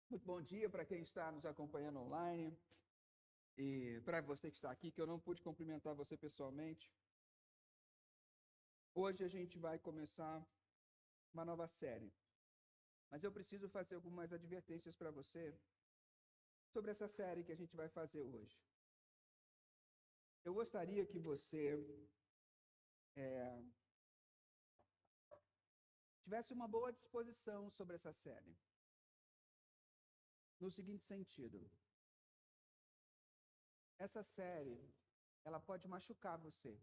Muito bom dia para quem está nos acompanhando online e para você que está aqui, que eu não pude cumprimentar você pessoalmente. Hoje a gente vai começar uma nova série, mas eu preciso fazer algumas advertências para você sobre essa série que a gente vai fazer hoje. Eu gostaria que você tivesse uma boa disposição sobre essa série, no seguinte sentido: essa série, ela pode machucar você.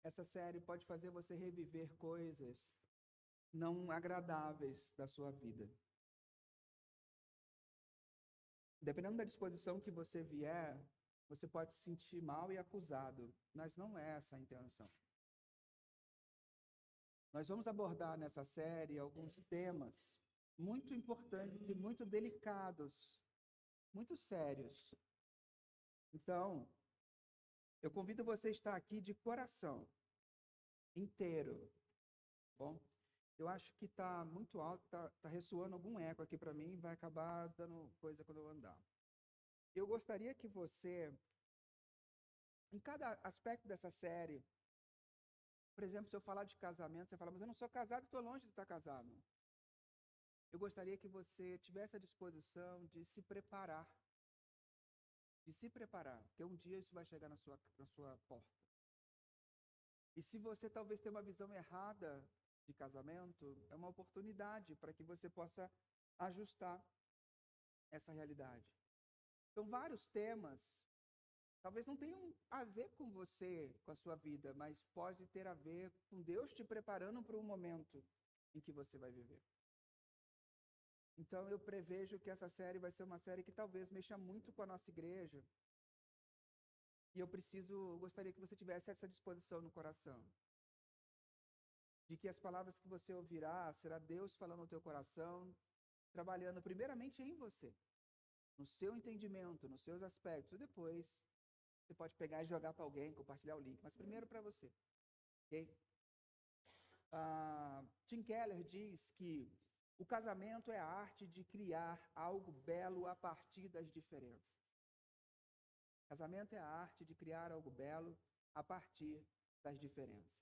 Essa série pode fazer você reviver coisas não agradáveis da sua vida. Dependendo da disposição que você vier, você pode se sentir mal e acusado, mas não é essa a intenção. Nós vamos abordar nessa série alguns temas muito importantes e muito delicados, muito sérios. Então, eu convido você a estar aqui de coração inteiro, tá bom? Eu acho que está muito alto, está ressoando algum eco aqui para mim e vai acabar dando coisa quando eu andar. Eu gostaria que você, em cada aspecto dessa série, por exemplo, se eu falar de casamento, você fala, mas eu não sou casado, estou longe de estar casado. Eu gostaria que você tivesse a disposição de se preparar. De se preparar, porque um dia isso vai chegar na sua porta. E se você talvez tenha uma visão errada de casamento, é uma oportunidade para que você possa ajustar essa realidade. Então, vários temas talvez não tenham a ver com você, com a sua vida, mas pode ter a ver com Deus te preparando para um momento em que você vai viver. Então, eu prevejo que essa série vai ser uma série que talvez mexa muito com a nossa igreja. E eu gostaria que você tivesse essa disposição no coração. De que as palavras que você ouvirá será Deus falando no teu coração, trabalhando primeiramente em você, no seu entendimento, nos seus aspectos. E depois, você pode pegar e jogar para alguém, compartilhar o link. Mas primeiro para você. Ok? Tim Keller diz que o casamento é a arte de criar algo belo a partir das diferenças. Casamento é a arte de criar algo belo a partir das diferenças.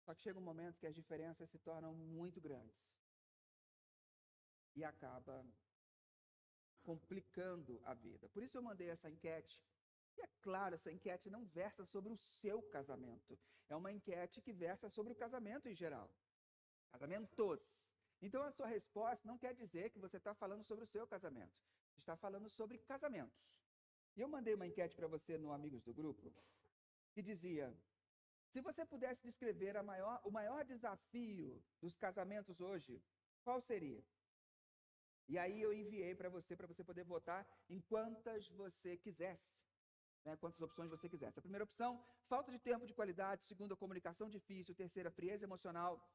Só que chega um momento que as diferenças se tornam muito grandes e acaba complicando a vida. Por isso eu mandei essa enquete. E é claro, essa enquete não versa sobre o seu casamento. É uma enquete que versa sobre o casamento em geral. Casamentos. Então a sua resposta não quer dizer que você está falando sobre o seu casamento. Você está falando sobre casamentos. E eu mandei uma enquete para você no Amigos do Grupo, que dizia: se você pudesse descrever o maior desafio dos casamentos hoje, qual seria? E aí eu enviei para você poder votar em quantas você quisesse, né? Quantas opções você quisesse. A primeira opção, falta de tempo de qualidade. Segunda, comunicação difícil. Terceira, frieza emocional.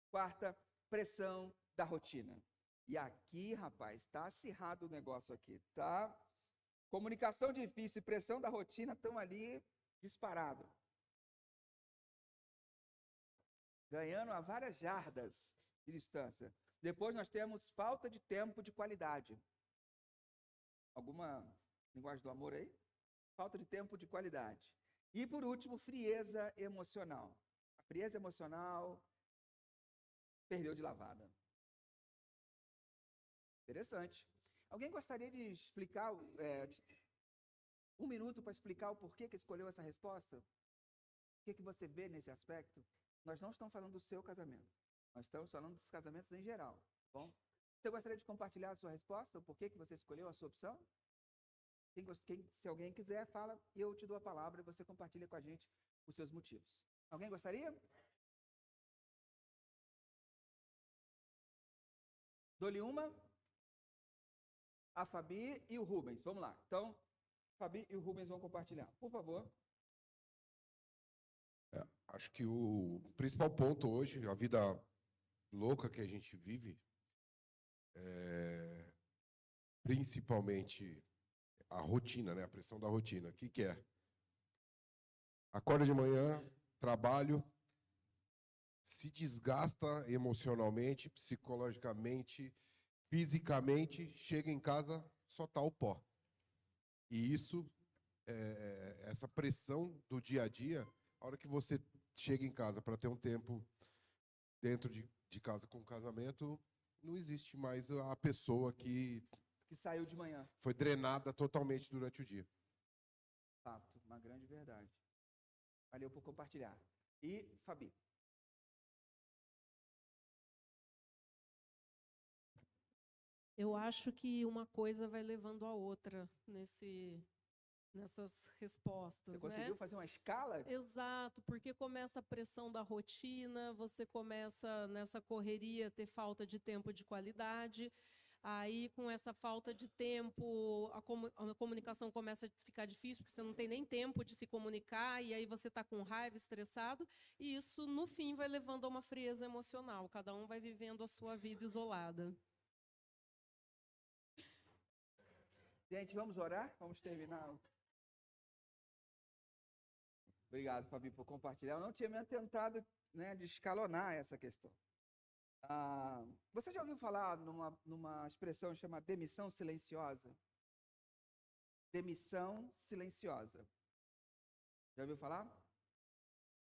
Quarta, pressão da rotina. E aqui, rapaz, está acirrado o negócio aqui, tá? Comunicação difícil e pressão da rotina estão ali disparado. Ganhando a várias jardas de distância. Depois nós temos falta de tempo de qualidade. Alguma linguagem do amor aí? Falta de tempo de qualidade. E por último, frieza emocional. A frieza emocional perdeu de lavada. Interessante. Alguém gostaria de explicar, um minuto para explicar o porquê que escolheu essa resposta? O que você vê nesse aspecto? Nós não estamos falando do seu casamento. Nós estamos falando dos casamentos em geral. Tá bom? Você gostaria de compartilhar a sua resposta? O porquê que você escolheu a sua opção? Se alguém quiser, fala e eu te dou a palavra e você compartilha com a gente os seus motivos. Alguém gostaria? Dou-lhe uma. A Fabi e o Rubens. Vamos lá. Então, Fabi e o Rubens vão compartilhar. Por favor. Acho que o principal ponto hoje, a vida louca que a gente vive, principalmente a rotina, né? A pressão da rotina. O que é? Acorda de manhã, trabalho, se desgasta emocionalmente, psicologicamente, fisicamente, chega em casa, só tá o pó. E isso, essa pressão do dia a dia, a hora que você chega em casa para ter um tempo dentro de casa com o casamento, não existe mais a pessoa que saiu de manhã. foi drenada totalmente durante o dia. Fato, uma grande verdade. Valeu por compartilhar. E, Fabi? Eu acho que uma coisa vai levando a outra nessas respostas, Você conseguiu fazer uma escala? Exato, porque começa a pressão da rotina, você começa nessa correria ter falta de tempo de qualidade. Aí, com essa falta de tempo, a comunicação começa a ficar difícil, porque você não tem nem tempo de se comunicar, e aí você está com raiva, estressado, e isso, no fim, vai levando a uma frieza emocional. Cada um vai vivendo a sua vida isolada. Gente, vamos orar? Vamos terminar. Obrigado, Fabi, por compartilhar. Eu não tinha me atentado, né, de escalonar essa questão. Você já ouviu falar numa expressão chamada demissão silenciosa? Demissão silenciosa. Já ouviu falar?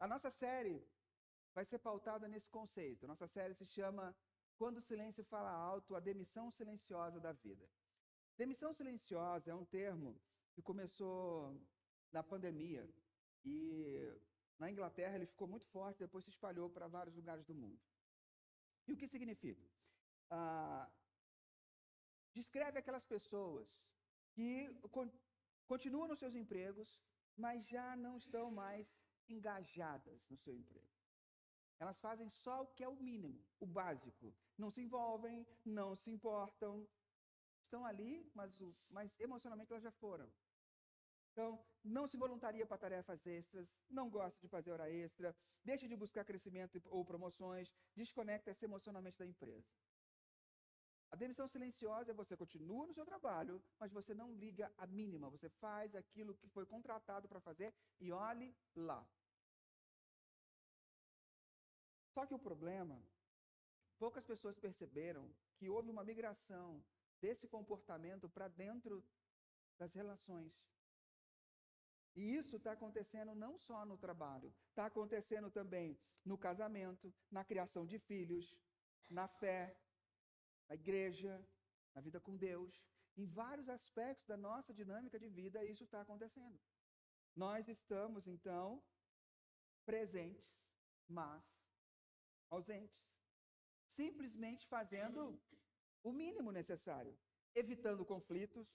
A nossa série vai ser pautada nesse conceito. Nossa série se chama Quando o Silêncio Fala Alto, a demissão silenciosa da vida. Demissão silenciosa é um termo que começou na pandemia e na Inglaterra ele ficou muito forte, depois se espalhou para vários lugares do mundo. E o que significa? Descreve aquelas pessoas que continuam nos seus empregos, mas já não estão mais engajadas no seu emprego. Elas fazem só o que é o mínimo, o básico. Não se envolvem, não se importam. Estão ali, mas emocionalmente elas já foram. Então, não se voluntaria para tarefas extras, não gosta de fazer hora extra, deixa de buscar crescimento ou promoções, desconecta-se emocionalmente da empresa. A demissão silenciosa é você continua no seu trabalho, mas você não liga a mínima, você faz aquilo que foi contratado para fazer e olhe lá. Só que o problema, poucas pessoas perceberam que houve uma migração desse comportamento para dentro das relações. E isso está acontecendo não só no trabalho, está acontecendo também no casamento, na criação de filhos, na fé, na igreja, na vida com Deus. Em vários aspectos da nossa dinâmica de vida, isso está acontecendo. Nós estamos, então, presentes, mas ausentes. Simplesmente fazendo o mínimo necessário, evitando conflitos,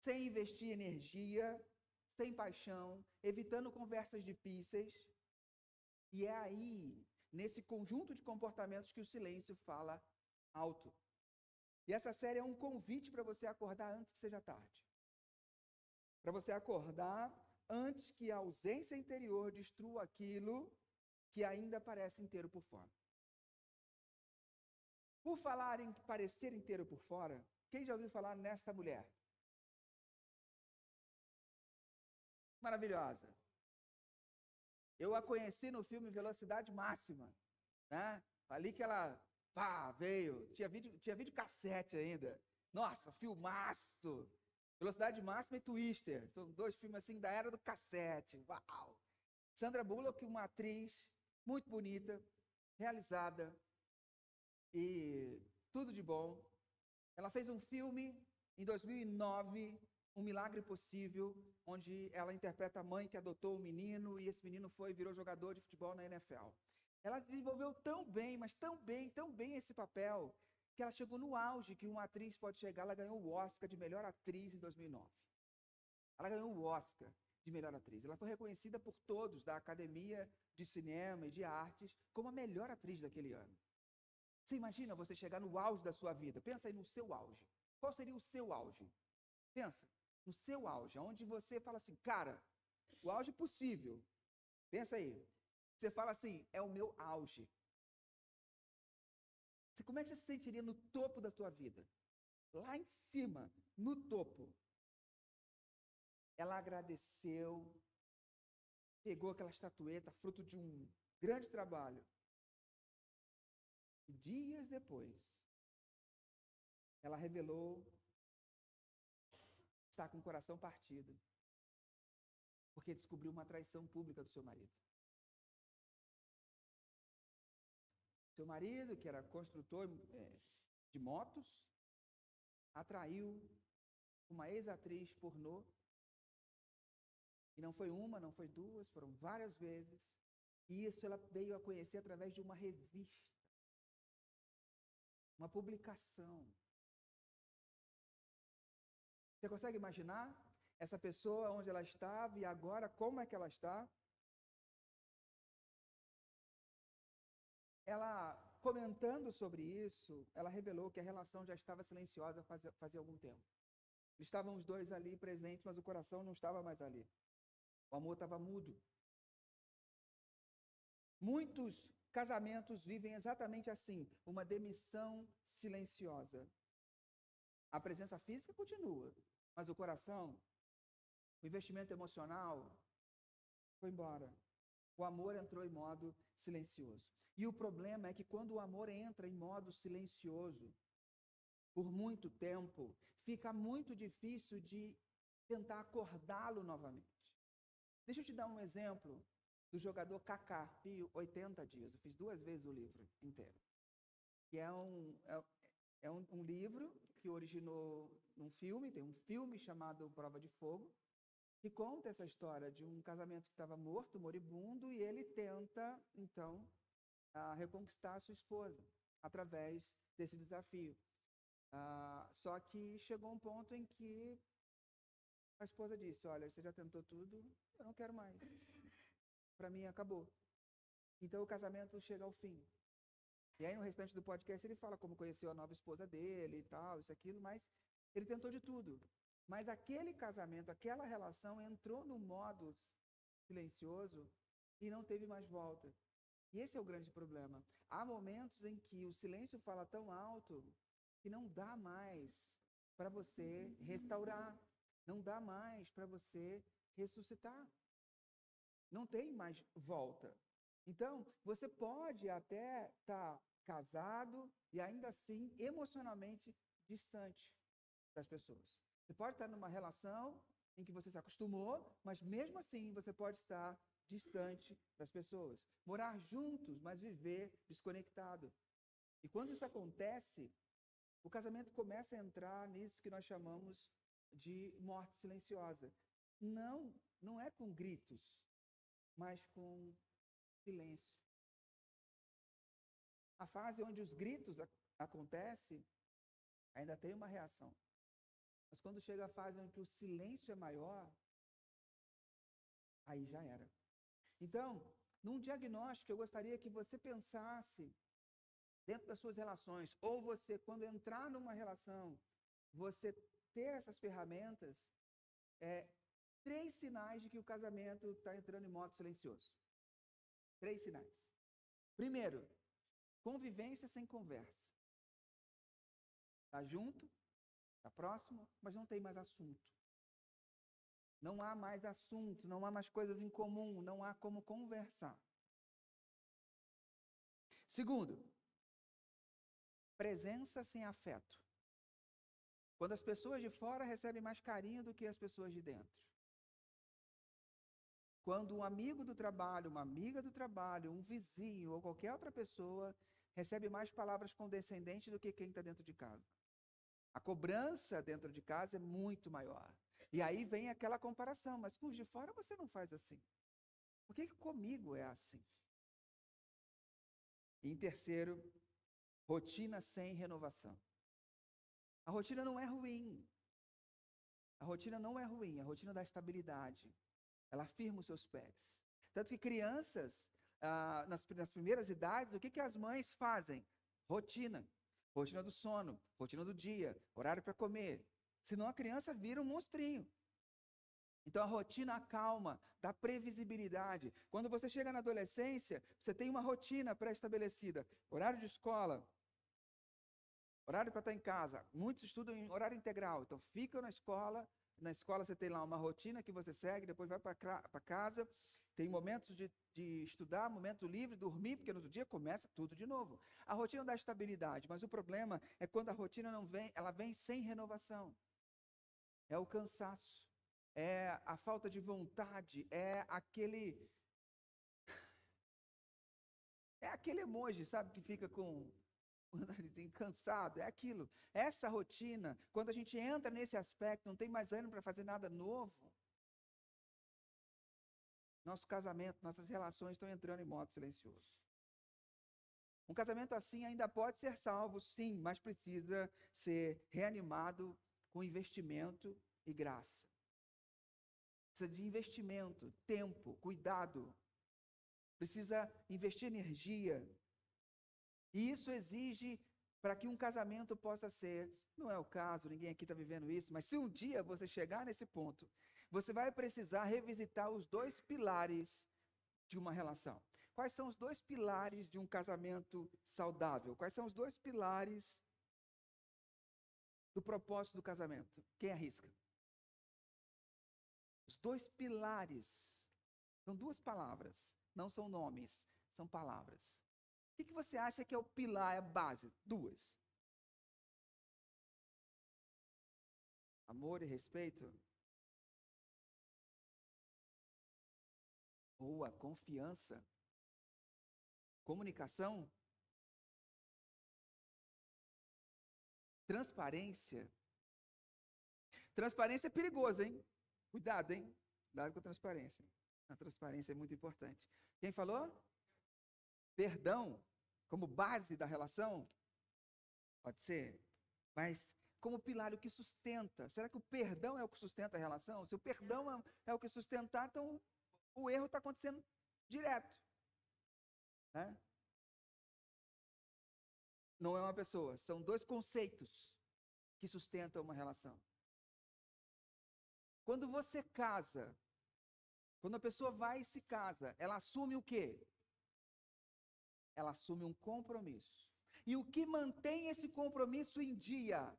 sem investir energia, sem paixão, evitando conversas difíceis. E é aí, nesse conjunto de comportamentos, que o silêncio fala alto. E essa série é um convite para você acordar antes que seja tarde. Para você acordar antes que a ausência interior destrua aquilo que ainda parece inteiro por fora. Por falar em parecer inteiro por fora, quem já ouviu falar nesta mulher? Maravilhosa. Eu a conheci no filme Velocidade Máxima, né? Ali que ela veio, tinha vídeo cassete ainda. Nossa, filmaço! Velocidade Máxima e Twister, são dois filmes assim da era do cassete. Uau! Sandra Bullock, uma atriz muito bonita, realizada e tudo de bom. Ela fez um filme em 2009, Um Milagre Possível, onde ela interpreta a mãe que adotou um menino e esse menino virou jogador de futebol na NFL. Ela desenvolveu tão bem, mas tão bem esse papel, que ela chegou no auge que uma atriz pode chegar. Ela ganhou o Oscar de melhor atriz em 2009. Ela ganhou o Oscar de melhor atriz. Ela foi reconhecida por todos da Academia de Cinema e de Artes como a melhor atriz daquele ano. Você imagina você chegar no auge da sua vida? Pensa aí no seu auge. Qual seria o seu auge? Pensa no seu auge, onde você fala assim, cara, o auge possível. Pensa aí. Você fala assim, é o meu auge. Como é que você se sentiria no topo da sua vida? Lá em cima, no topo. Ela agradeceu, pegou aquela estatueta, fruto de grande trabalho. E dias depois, ela revelou estar com o coração partido, porque descobriu uma traição pública do seu marido. Seu marido, que era construtor de motos, atraiu uma ex-atriz pornô, e não foi uma, não foi duas, foram várias vezes, e isso ela veio a conhecer através de uma revista, uma publicação. Você consegue imaginar essa pessoa onde ela estava e agora como é que ela está? Ela, comentando sobre isso, ela revelou que a relação já estava silenciosa fazia algum tempo. Estavam os dois ali presentes, mas o coração não estava mais ali. O amor estava mudo. Muitos casamentos vivem exatamente assim, uma demissão silenciosa. A presença física continua, mas o coração, o investimento emocional foi embora. O amor entrou em modo silencioso. E o problema é que quando o amor entra em modo silencioso, por muito tempo, fica muito difícil de tentar acordá-lo novamente. Deixa eu te dar um exemplo do jogador Kaká, de 80 dias. Eu fiz 2 vezes o livro inteiro. Que é um livro que originou num filme, tem um filme chamado Prova de Fogo, que conta essa história de um casamento que estava morto, moribundo, e ele tenta, então, reconquistar a sua esposa através desse desafio. Só que chegou um ponto em que a esposa disse, olha, você já tentou tudo, eu não quero mais. Para mim, acabou. Então, o casamento chega ao fim. E aí, no restante do podcast, ele fala como conheceu a nova esposa dele e tal, isso, aquilo, mas ele tentou de tudo. Mas aquele casamento, aquela relação entrou no modo silencioso e não teve mais volta. E esse é o grande problema. Há momentos em que o silêncio fala tão alto que não dá mais para você restaurar, não dá mais para você ressuscitar. Não tem mais volta. Então, você pode até estar casado e ainda assim emocionalmente distante das pessoas. Você pode estar numa relação em que você se acostumou, mas mesmo assim você pode estar distante das pessoas. Morar juntos, mas viver desconectado. E quando isso acontece, o casamento começa a entrar nisso que nós chamamos de morte silenciosa. Não é com gritos, mas com silêncio. A fase onde os gritos acontecem, ainda tem uma reação. Mas quando chega a fase onde o silêncio é maior, aí já era. Então, num diagnóstico, eu gostaria que você pensasse dentro das suas relações, ou você, quando entrar numa relação, você ter essas ferramentas, 3 sinais de que o casamento está entrando em modo silencioso. 3 sinais. Primeiro, convivência sem conversa. Está junto, está próximo, mas não tem mais assunto. Não há mais assunto, não há mais coisas em comum, não há como conversar. Segundo, presença sem afeto. Quando as pessoas de fora recebem mais carinho do que as pessoas de dentro. Quando um amigo do trabalho, uma amiga do trabalho, um vizinho ou qualquer outra pessoa recebe mais palavras condescendentes do que quem está dentro de casa. A cobrança dentro de casa é muito maior. E aí vem aquela comparação, mas por de fora você não faz assim. Por que comigo é assim? E em terceiro, rotina sem renovação. A rotina não é ruim. A rotina não é ruim, a rotina dá estabilidade. Ela firma os seus pés. Tanto que crianças, nas primeiras idades, o que as mães fazem? Rotina. Rotina do sono, rotina do dia, horário para comer. Senão a criança vira um monstrinho. Então a rotina acalma, dá previsibilidade. Quando você chega na adolescência, você tem uma rotina pré-estabelecida. Horário de escola, horário para estar em casa. Muitos estudam em horário integral, então ficam na escola você tem lá uma rotina que você segue, depois vai para casa, Tem momentos de estudar, momento livre, dormir, porque no outro dia começa tudo de novo. A rotina dá estabilidade, mas o problema é quando a rotina não vem, ela vem sem renovação. É o cansaço, é a falta de vontade, é aquele emoji, sabe, que fica com o narizinho cansado, é aquilo. Essa rotina, quando a gente entra nesse aspecto, não tem mais ânimo para fazer nada novo. Nosso casamento, nossas relações estão entrando em modo silencioso. Um casamento assim ainda pode ser salvo, sim, mas precisa ser reanimado com investimento e graça. Precisa de investimento, tempo, cuidado. Precisa investir energia. E isso exige, para que um casamento possa ser, não é o caso, ninguém aqui está vivendo isso, mas se um dia você chegar nesse ponto, você vai precisar revisitar os 2 pilares de uma relação. Quais são os 2 pilares de um casamento saudável? Quais são os 2 pilares do propósito do casamento? Quem arrisca? Os 2 pilares são 2 palavras, não são nomes, são palavras. O que você acha que é o pilar, é a base? 2. Amor e respeito? Ou a confiança? Comunicação? Transparência? Transparência é perigoso, hein? Cuidado, hein? Cuidado com a transparência. A transparência é muito importante. Quem falou? Perdão, como base da relação? Pode ser. Mas como pilar, o que sustenta? Será que o perdão é o que sustenta a relação? Se o perdão é o que sustentar, então o erro está acontecendo direto. Né? Não é uma pessoa, são 2 conceitos que sustentam uma relação. Quando você casa, quando a pessoa vai e se casa, ela assume o quê? Ela assume um compromisso. E o que mantém esse compromisso em dia?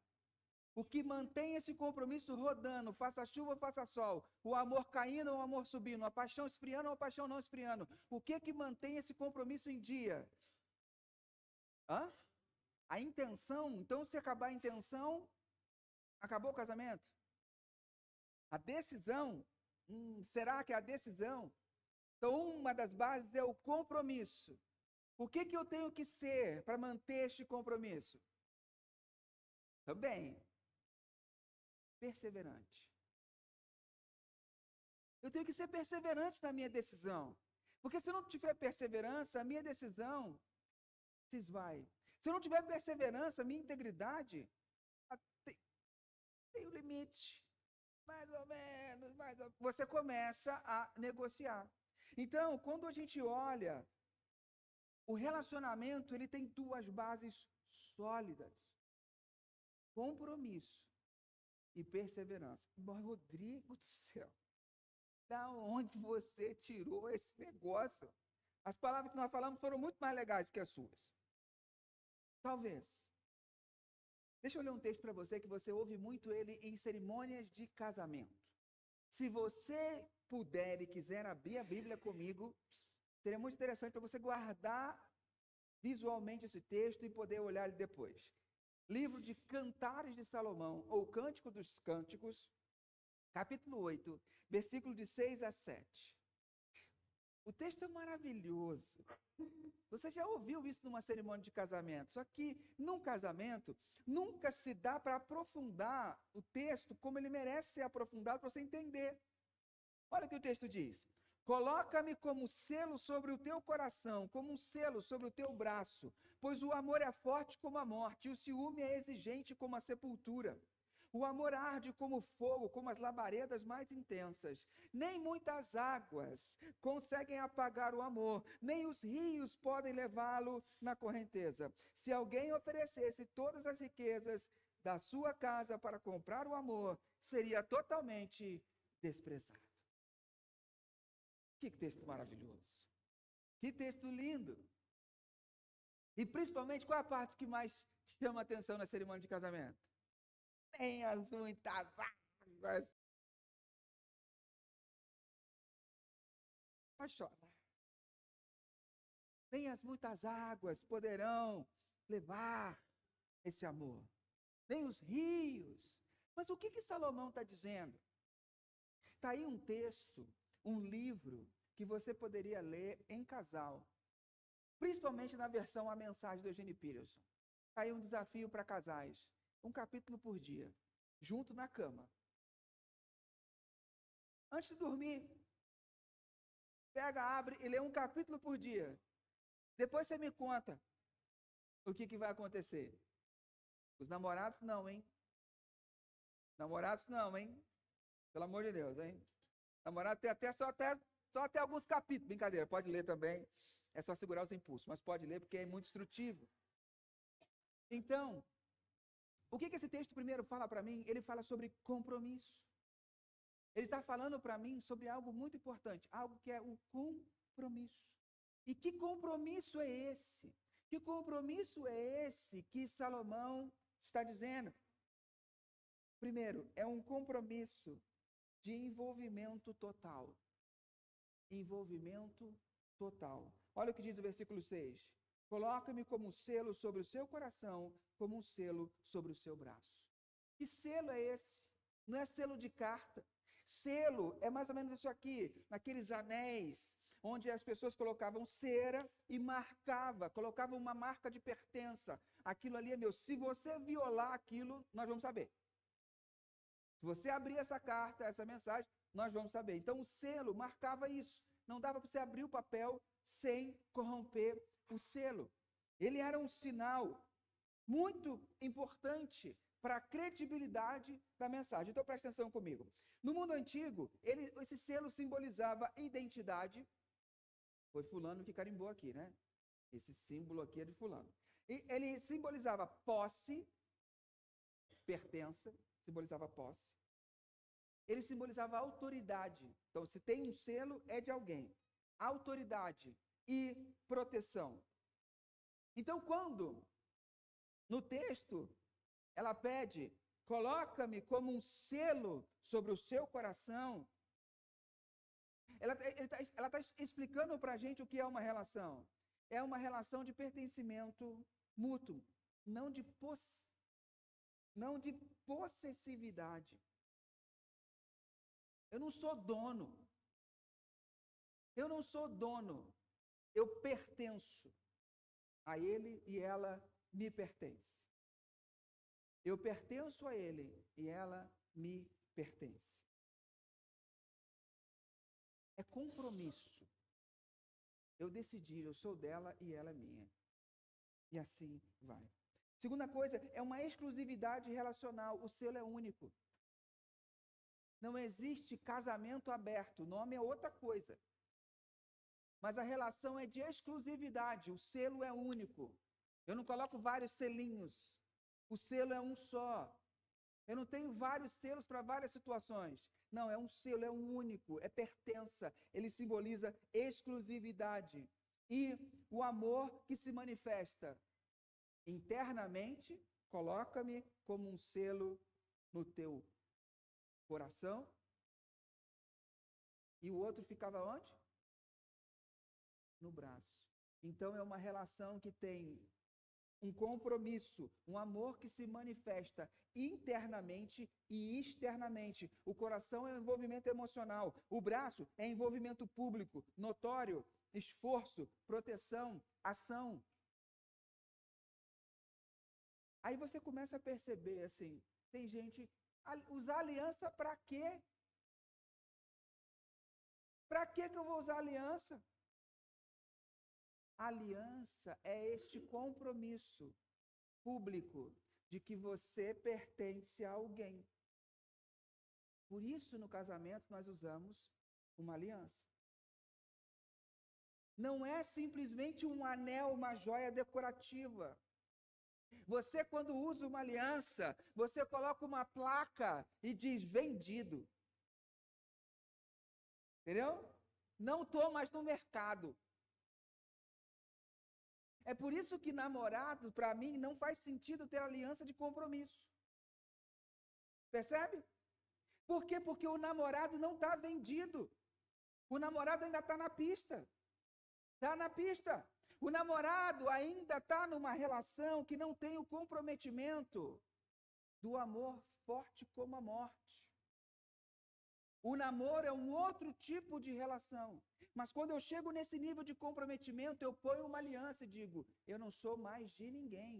O que mantém esse compromisso rodando, faça chuva, faça sol, o amor caindo ou o amor subindo, a paixão esfriando ou a paixão não esfriando, o que mantém esse compromisso em dia? Hã? A intenção. Então, se acabar a intenção, acabou o casamento? A decisão, será que é a decisão? Então, uma das bases é o compromisso. O que eu tenho que ser para manter este compromisso? Também, perseverante. Eu tenho que ser perseverante na minha decisão. Porque se não tiver perseverança, a minha decisão se esvai. Se eu não tiver perseverança, a minha integridade tem um limite. Mais ou menos, você começa a negociar. Então, quando a gente olha, o relacionamento, ele tem 2 bases sólidas. Compromisso e perseverança. Mas, Rodrigo do céu, da onde você tirou esse negócio? As palavras que nós falamos foram muito mais legais que as suas. Talvez. Deixa eu ler um texto para você que você ouve muito ele em cerimônias de casamento. Se você puder e quiser abrir a Bíblia comigo, seria muito interessante para você guardar visualmente esse texto e poder olhar ele depois. Livro de Cantares de Salomão, ou Cântico dos Cânticos, capítulo 8, versículo de 6 a 7. O texto é maravilhoso. Você já ouviu isso numa cerimônia de casamento? Só que num casamento, nunca se dá para aprofundar o texto como ele merece ser aprofundado para você entender. Olha o que o texto diz. Coloca-me como selo sobre o teu coração, como um selo sobre o teu braço, pois o amor é forte como a morte, e o ciúme é exigente como a sepultura. O amor arde como fogo, como as labaredas mais intensas. Nem muitas águas conseguem apagar o amor, nem os rios podem levá-lo na correnteza. Se alguém oferecesse todas as riquezas da sua casa para comprar o amor, seria totalmente desprezado. Que texto maravilhoso. Que texto lindo. E principalmente, qual é a parte que mais chama a atenção na cerimônia de casamento? Nem as muitas águas. vai chorar. Nem as muitas águas poderão levar esse amor, nem os rios. Mas o que Salomão está dizendo? Está aí um texto, um livro, que você poderia ler em casal, principalmente na versão A Mensagem do Eugene Peterson. Está aí um desafio para casais, um capítulo por dia, junto na cama. Antes de dormir, pega, abre e lê um capítulo por dia. Depois você me conta o que vai acontecer. Os namorados não, hein? Namorados não, hein? Pelo amor de Deus, hein? Namorado tem só até alguns capítulos. Brincadeira, pode ler também. É só segurar os impulsos, mas pode ler porque é muito instrutivo. Então, o que esse texto primeiro fala para mim? Ele fala sobre compromisso. Ele está falando para mim sobre algo muito importante, algo que é o compromisso. E que compromisso é esse? Que compromisso é esse que Salomão está dizendo? Primeiro, é um compromisso de envolvimento total. Envolvimento total. Olha o que diz o versículo 6. Coloca-me como um selo sobre o seu coração, como um selo sobre o seu braço. Que selo é esse? Não é selo de carta. Selo é mais ou menos isso aqui, naqueles anéis, onde as pessoas colocavam cera e colocavam uma marca de pertença. Aquilo ali é meu. Se você violar aquilo, nós vamos saber. Se você abrir essa carta, essa mensagem, nós vamos saber. Então o selo marcava isso. Não dava para você abrir o papel sem corromper o selo. Ele era um sinal muito importante para a credibilidade da mensagem. Então presta atenção comigo. No mundo antigo, esse selo simbolizava identidade. Foi fulano que carimbou aqui, né? Esse símbolo aqui é de fulano. E ele simbolizava posse, pertença, simbolizava posse. Ele simbolizava autoridade. Então, se tem um selo, é de alguém. Autoridade e proteção. Então, quando no texto ela pede, coloca-me como um selo sobre o seu coração, ela está explicando para a gente o que é uma relação. É uma relação de pertencimento mútuo, não de possessividade. Eu não sou dono. Eu não sou dono. Eu pertenço a ele e ela me pertence. Eu pertenço a ele e ela me pertence. É compromisso. Eu decidi, eu sou dela e ela é minha. E assim vai. Segunda coisa, é uma exclusividade relacional. O selo é único. Não existe casamento aberto. O nome é outra coisa. Mas a relação é de exclusividade. O selo é único. Eu não coloco vários selinhos. O selo é um só. Eu não tenho vários selos para várias situações. Não, é um selo, é um único, é pertença. Ele simboliza exclusividade. E o amor que se manifesta internamente, coloca-me como um selo no teu coração. E o outro ficava onde? No braço. Então é uma relação que tem um compromisso, um amor que se manifesta internamente e externamente. O coração é um envolvimento emocional. O braço é envolvimento público, notório, esforço, proteção, ação. Aí você começa a perceber, assim, tem gente, usar aliança para quê? Para que eu vou usar aliança? Aliança é este compromisso público de que você pertence a alguém. Por isso, no casamento, nós usamos uma aliança. Não é simplesmente um anel, uma joia decorativa. Você, quando usa uma aliança, você coloca uma placa e diz vendido. Entendeu? Não estou mais no mercado. É por isso que namorado, para mim, não faz sentido ter aliança de compromisso. Percebe? Por quê? Porque o namorado não está vendido. O namorado ainda está na pista. Está na pista. O namorado ainda está numa relação que não tem o comprometimento do amor forte como a morte. O namoro é um outro tipo de relação. Mas quando eu chego nesse nível de comprometimento, eu ponho uma aliança e digo, eu não sou mais de ninguém.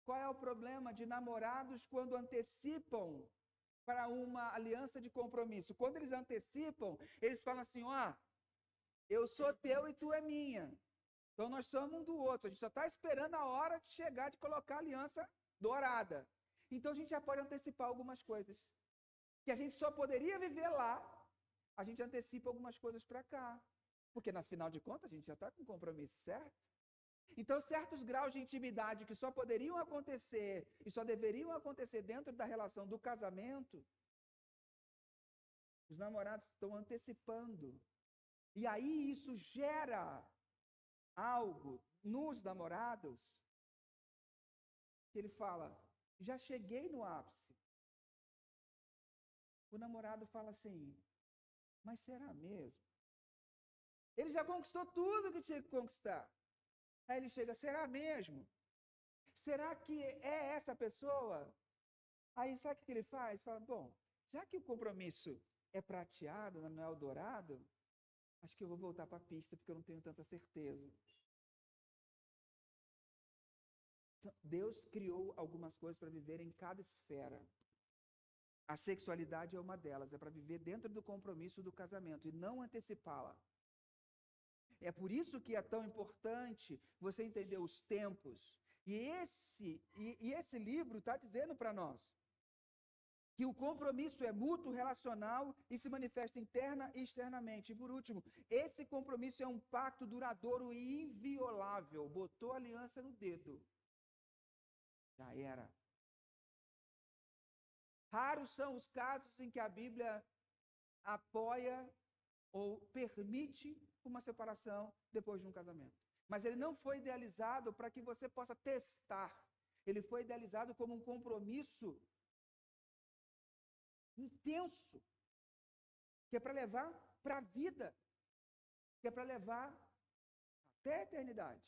Qual é o problema de namorados quando antecipam para uma aliança de compromisso? Quando eles antecipam, eles falam assim, eu sou teu e tu é minha. Então nós somos um do outro. A gente só está esperando a hora de chegar, de colocar a aliança dourada. Então a gente já pode antecipar algumas coisas. Que a gente só poderia viver lá, a gente antecipa algumas coisas para cá. Porque, na final de contas, a gente já está com compromisso, certo? Então, certos graus de intimidade que só poderiam acontecer e só deveriam acontecer dentro da relação do casamento, os namorados estão antecipando. E aí isso gera algo nos namorados que ele fala, já cheguei no ápice. O namorado fala assim, mas será mesmo? Ele já conquistou tudo que tinha que conquistar. Aí ele chega, será mesmo? Será que é essa pessoa? Aí sabe o que ele faz? Fala, bom, já que o compromisso é prateado, não é o dourado, acho que eu vou voltar para a pista porque eu não tenho tanta certeza. Deus criou algumas coisas para viver em cada esfera. A sexualidade é uma delas, é para viver dentro do compromisso do casamento e não antecipá-la. É por isso que é tão importante você entender os tempos. E esse livro está dizendo para nós que o compromisso é mútuo, relacional e se manifesta interna e externamente. E por último, esse compromisso é um pacto duradouro e inviolável. Botou a aliança no dedo. Já era. Raros são os casos em que a Bíblia apoia ou permite uma separação depois de um casamento. Mas ele não foi idealizado para que você possa testar. Ele foi idealizado como um compromisso intenso, que é para levar para a vida, que é para levar até a eternidade.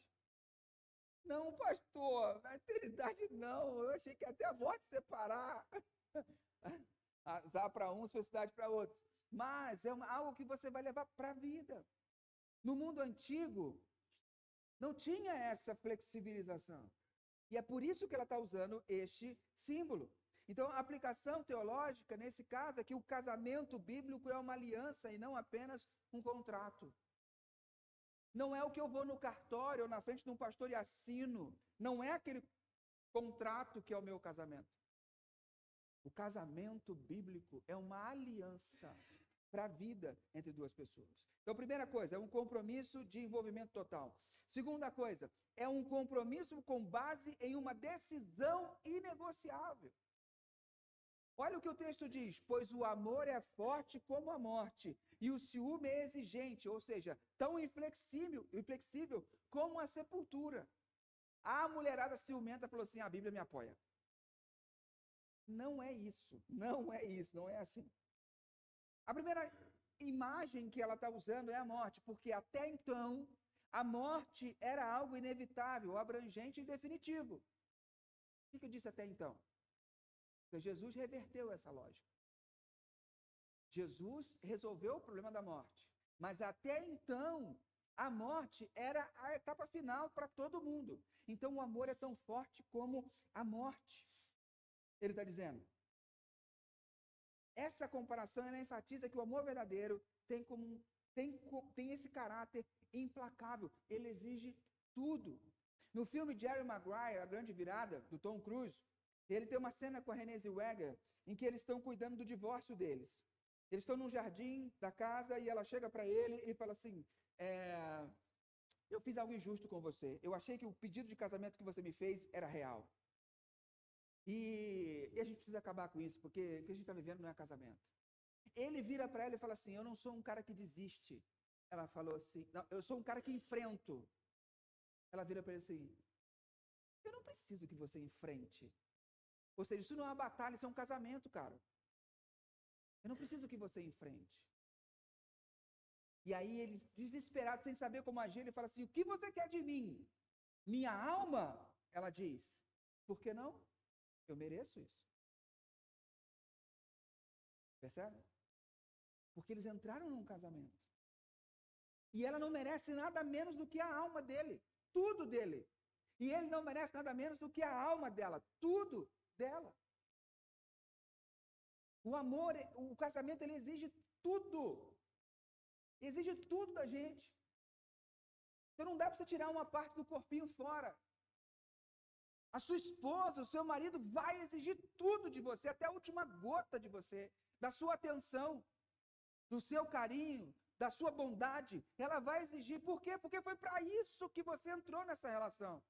Não, pastor, a eternidade não, eu achei que até a morte separar. Azar para uns, felicidade para outros. Mas é algo que você vai levar para a vida. No mundo antigo, não tinha essa flexibilização. E é por isso que ela está usando este símbolo. Então, a aplicação teológica, nesse caso, é que o casamento bíblico é uma aliança e não apenas um contrato. Não é o que eu vou no cartório ou na frente de um pastor e assino. Não é aquele contrato que é o meu casamento. O casamento bíblico é uma aliança para a vida entre duas pessoas. Então, primeira coisa, é um compromisso de envolvimento total. Segunda coisa, é um compromisso com base em uma decisão inegociável. Olha o que o texto diz, pois o amor é forte como a morte, e o ciúme é exigente, ou seja, tão inflexível como a sepultura. A mulherada ciumenta falou assim, a Bíblia me apoia. Não é isso, não é assim. A primeira imagem que ela está usando é a morte, porque até então a morte era algo inevitável, abrangente e definitivo. O que eu disse até então? Porque Jesus reverteu essa lógica. Jesus resolveu o problema da morte, mas até então a morte era a etapa final para todo mundo. Então o amor é tão forte como a morte. Ele está dizendo. Essa comparação ela enfatiza que o amor verdadeiro tem esse caráter implacável. Ele exige tudo. No filme Jerry Maguire, A Grande Virada, do Tom Cruise, ele tem uma cena com a Renée Zellweger em que eles estão cuidando do divórcio deles. Eles estão num jardim da casa e ela chega para ele e fala assim, eu fiz algo injusto com você. Eu achei que o pedido de casamento que você me fez era real. E a gente precisa acabar com isso, porque o que a gente está vivendo não é casamento. Ele vira para ela e fala assim, eu não sou um cara que desiste. Ela falou assim, não, eu sou um cara que enfrento. Ela vira para ele assim, eu não preciso que você enfrente. Ou seja, isso não é uma batalha, isso é um casamento, cara. Eu não preciso que você enfrente. E aí eles, desesperados, sem saber como agir, ele fala assim, o que você quer de mim? Minha alma? Ela diz, por que não? Eu mereço isso. Percebe? Porque eles entraram num casamento. E ela não merece nada menos do que a alma dele, tudo dele. E ele não merece nada menos do que a alma dela, tudo dela. O amor, o casamento, ele exige tudo. Exige tudo da gente. Então não dá para você tirar uma parte do corpinho fora. A sua esposa, o seu marido vai exigir tudo de você, até a última gota de você, da sua atenção, do seu carinho, da sua bondade. Ela vai exigir. Por quê? Porque foi para isso que você entrou nessa relação.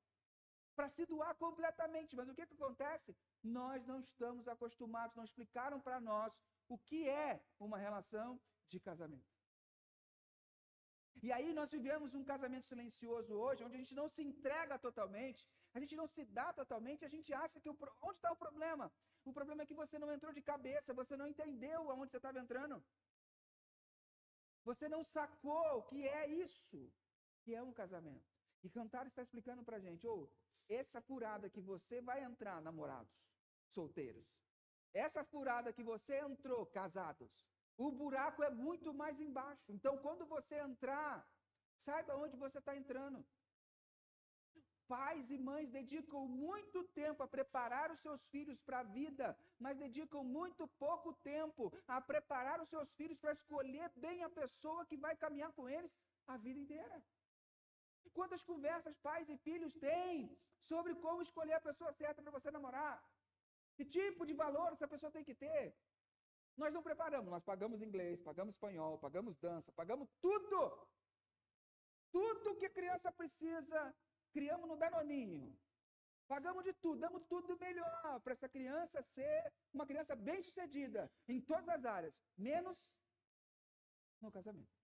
Para se doar completamente. Mas o que acontece? Nós não estamos acostumados, não explicaram para nós o que é uma relação de casamento. E aí nós vivemos um casamento silencioso hoje, onde a gente não se entrega totalmente, a gente não se dá totalmente, a gente acha que onde está o problema? O problema é que você não entrou de cabeça, você não entendeu aonde você estava entrando. Você não sacou o que é isso, que é um casamento. E Cantar está explicando para a gente, essa furada que você vai entrar, namorados, solteiros, essa furada que você entrou, casados, o buraco é muito mais embaixo. Então, quando você entrar, saiba onde você está entrando. Pais e mães dedicam muito tempo a preparar os seus filhos para a vida, mas dedicam muito pouco tempo a preparar os seus filhos para escolher bem a pessoa que vai caminhar com eles a vida inteira. Quantas conversas pais e filhos têm sobre como escolher a pessoa certa para você namorar? Que tipo de valor essa pessoa tem que ter? Nós não preparamos, nós pagamos inglês, pagamos espanhol, pagamos dança, pagamos tudo. Tudo que a criança precisa, criamos no Danoninho. Pagamos de tudo, damos tudo melhor para essa criança ser uma criança bem-sucedida em todas as áreas, menos no casamento.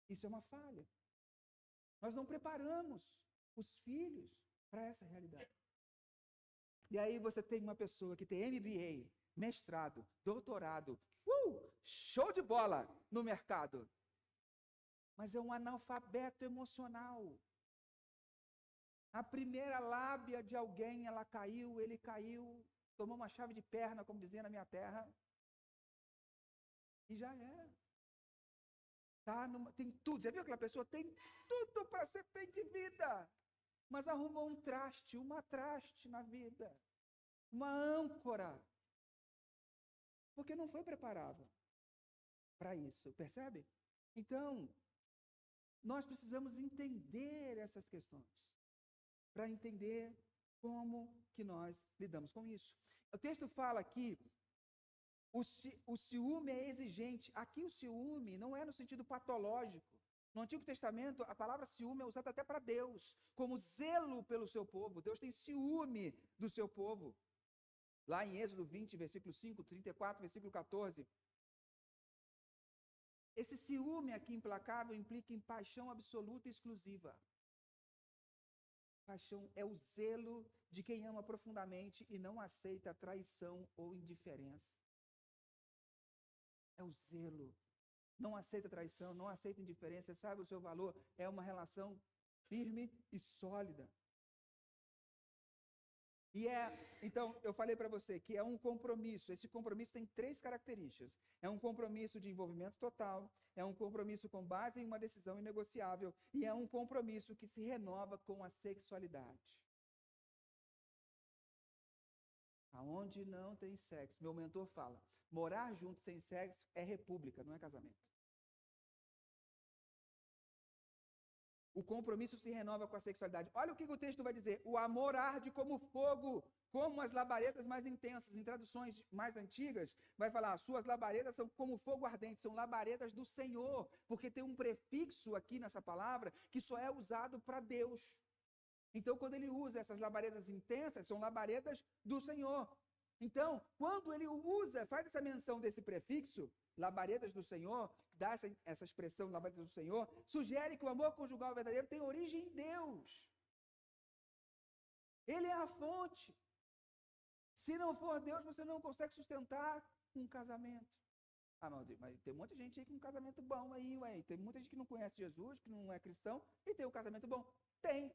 Isso é uma falha. Nós não preparamos os filhos para essa realidade. E aí você tem uma pessoa que tem MBA, mestrado, doutorado, show de bola no mercado, mas é um analfabeto emocional. A primeira lábia de alguém, ela caiu, ele caiu, tomou uma chave de perna, como dizia na minha terra, e já era. Tem tudo, já viu aquela pessoa? Tem tudo para ser bem de vida, mas arrumou um traste, uma traste na vida, uma âncora, porque não foi preparado para isso, percebe? Então, nós precisamos entender essas questões, para entender como que nós lidamos com isso. O texto fala aqui, o ciúme é exigente. Aqui o ciúme não é no sentido patológico. No Antigo Testamento, a palavra ciúme é usada até para Deus, como zelo pelo seu povo. Deus tem ciúme do seu povo. Lá em Êxodo 20, versículo 5, 34, versículo 14. Esse ciúme aqui implacável implica em paixão absoluta e exclusiva. Paixão é o zelo de quem ama profundamente e não aceita traição ou indiferença. É o zelo. Não aceita traição, não aceita indiferença, sabe o seu valor. É uma relação firme e sólida. Então, eu falei para você que é um compromisso. Esse compromisso tem 3 características. É um compromisso de envolvimento total, é um compromisso com base em uma decisão inegociável e é um compromisso que se renova com a sexualidade. Aonde não tem sexo, meu mentor fala, morar junto sem sexo é república, não é casamento. O compromisso se renova com a sexualidade. Olha o que o texto vai dizer. O amor arde como fogo, como as labaredas mais intensas. Em traduções mais antigas, vai falar, suas labaredas são como fogo ardente, são labaredas do Senhor, porque tem um prefixo aqui nessa palavra que só é usado para Deus. Então, quando ele usa essas labaredas intensas, são labaredas do Senhor. Então, quando ele usa, faz essa menção desse prefixo, labaredas do Senhor, dá essa expressão, labaredas do Senhor, sugere que o amor conjugal verdadeiro tem origem em Deus. Ele é a fonte. Se não for Deus, você não consegue sustentar um casamento. Ah, mas tem um monte de gente aí com um casamento bom aí, ué. Tem muita gente que não conhece Jesus, que não é cristão, e tem um casamento bom. Tem.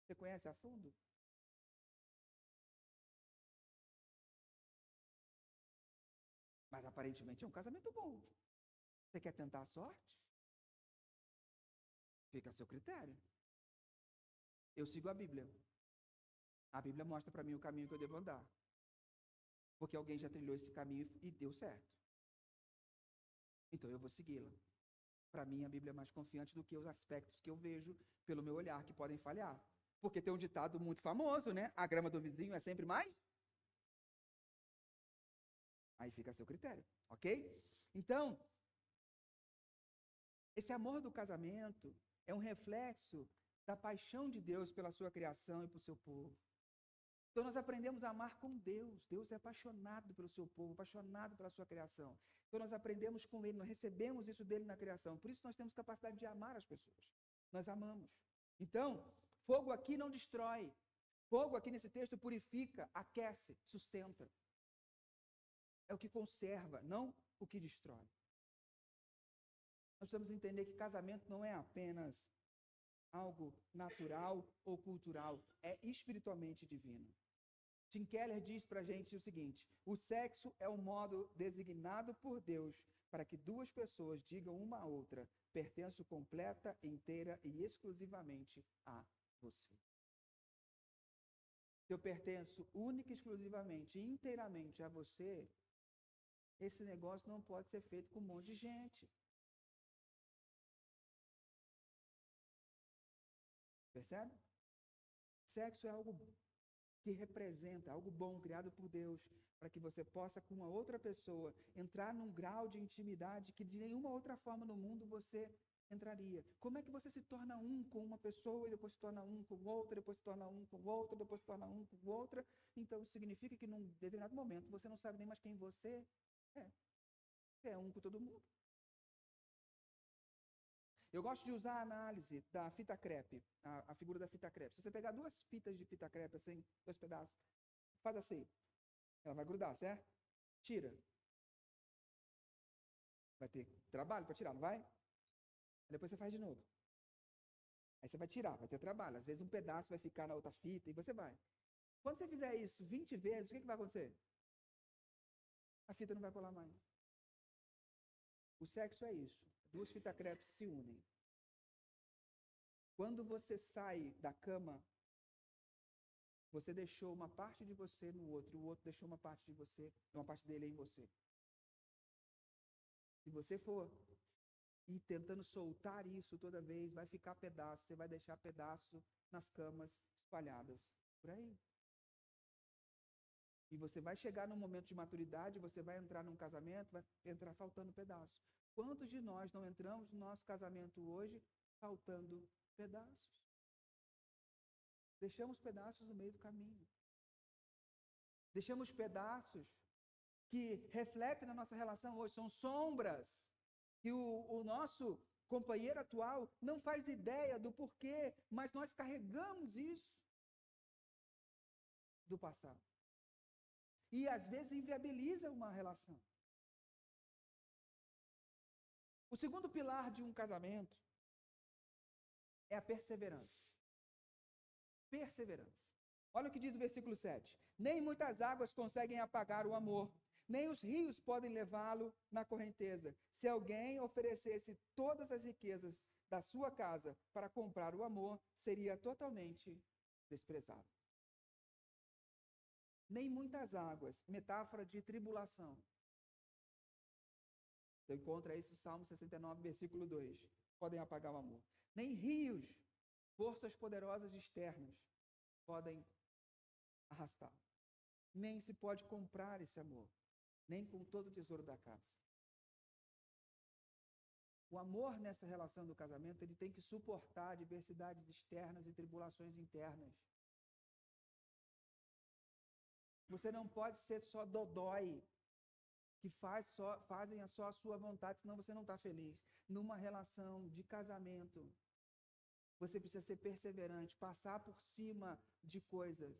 Você conhece a fundo? Mas aparentemente é um casamento bom. Você quer tentar a sorte? Fica a seu critério. Eu sigo a Bíblia. A Bíblia mostra para mim o caminho que eu devo andar. Porque alguém já trilhou esse caminho e deu certo. Então eu vou segui-la. Para mim, a Bíblia é mais confiante do que os aspectos que eu vejo pelo meu olhar, que podem falhar. Porque tem um ditado muito famoso, né? A grama do vizinho é sempre mais. Aí fica a seu critério, ok? Então, esse amor do casamento é um reflexo da paixão de Deus pela sua criação e por seu povo. Então nós aprendemos a amar com Deus. Deus é apaixonado pelo seu povo, apaixonado pela sua criação. Então nós aprendemos com Ele, nós recebemos isso dele na criação. Por isso nós temos capacidade de amar as pessoas. Nós amamos. Então, fogo aqui não destrói. Fogo aqui nesse texto purifica, aquece, sustenta. É o que conserva, não o que destrói. Nós precisamos entender que casamento não é apenas algo natural ou cultural, é espiritualmente divino. Tim Keller diz para a gente o seguinte: o sexo é um modo designado por Deus para que duas pessoas digam uma à outra: pertenço completa, inteira e exclusivamente a você. Se eu pertenço única e exclusivamente, inteiramente a você, esse negócio não pode ser feito com um monte de gente. Percebe? Sexo é algo que representa, algo bom, criado por Deus, para que você possa, com uma outra pessoa, entrar num grau de intimidade que de nenhuma outra forma no mundo você entraria. Como é que você se torna um com uma pessoa e depois se torna um com outra, depois se torna um com outra, depois se torna um com outra? Então, isso significa que num determinado momento você não sabe nem mais quem você é. Você é um com todo mundo. Eu gosto de usar a análise da fita crepe, a figura da fita crepe. Se você pegar duas fitas de fita crepe, assim, dois pedaços, faz assim, ela vai grudar, certo? Tira. Vai ter trabalho para tirar, não vai? Aí depois você faz de novo. Aí você vai tirar, vai ter trabalho. Às vezes um pedaço vai ficar na outra fita e você vai. Quando você fizer isso 20 vezes, o que vai acontecer? A fita não vai colar mais. O sexo é isso. Duas fitas crepes se unem. Quando você sai da cama, você deixou uma parte de você no outro, e o outro deixou uma parte de você, uma parte dele em você. Se você for ir tentando soltar isso toda vez, vai ficar pedaço, você vai deixar pedaço nas camas espalhadas por aí. E você vai chegar num momento de maturidade, você vai entrar num casamento, vai entrar faltando pedaço. Quantos de nós não entramos no nosso casamento hoje faltando pedaços? Deixamos pedaços no meio do caminho. Deixamos pedaços que refletem na nossa relação hoje, são sombras que o nosso companheiro atual não faz ideia do porquê, mas nós carregamos isso do passado. E às vezes inviabiliza uma relação. O segundo pilar de um casamento é a perseverança. Perseverança. Olha o que diz o versículo 7. Nem muitas águas conseguem apagar o amor, nem os rios podem levá-lo na correnteza. Se alguém oferecesse todas as riquezas da sua casa para comprar o amor, seria totalmente desprezado. Nem muitas águas, metáfora de tribulação. Você encontra isso no Salmo 69, versículo 2. Podem apagar o amor. Nem rios, forças poderosas externas, podem arrastar. Nem se pode comprar esse amor, nem com todo o tesouro da casa. O amor nessa relação do casamento, ele tem que suportar adversidades externas e tribulações internas. Você não pode ser só dodói, que fazem só a sua vontade, senão você não está feliz. Numa relação de casamento, você precisa ser perseverante, passar por cima de coisas.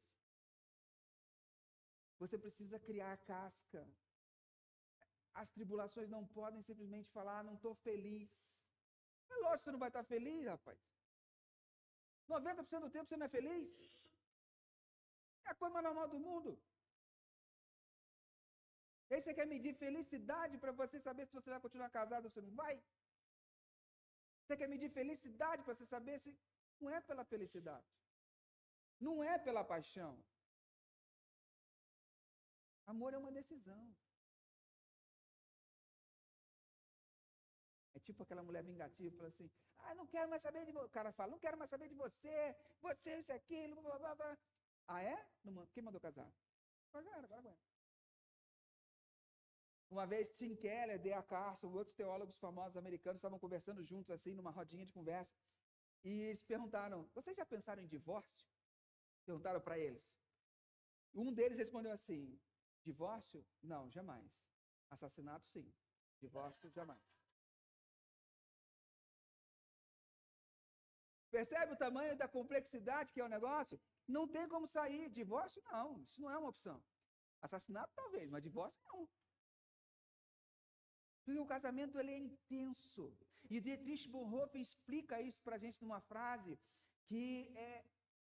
Você precisa criar casca. as tribulações não podem simplesmente falar, não estou feliz. É lógico que você não vai estar feliz, rapaz. 90% do tempo você não é feliz. É a coisa mais normal do mundo. E aí você quer medir felicidade para você saber se você vai continuar casado ou se não vai? Você quer medir felicidade para você saber se... Não é pela felicidade. Não é pela paixão. Amor é uma decisão. É tipo aquela mulher vingativa, fala assim, não quero mais saber de você. O cara fala, não quero mais saber de você, isso, aquilo, blá, blá, blá. Ah, é? Quem mandou casar? Agora aguenta. Uma vez, Tim Keller, D.A. Carson, outros teólogos famosos americanos estavam conversando juntos, assim, numa rodinha de conversa, e eles perguntaram, vocês já pensaram em divórcio? Perguntaram para eles. Um deles respondeu assim, divórcio? Não, jamais. Assassinato, sim. Divórcio, jamais. Percebe o tamanho da complexidade que é o negócio? Não tem como sair. Divórcio, não. Isso não é uma opção. Assassinato, talvez, mas divórcio, não. Porque o casamento ele é intenso. E Dietrich Bonhoeffer explica isso para a gente numa frase que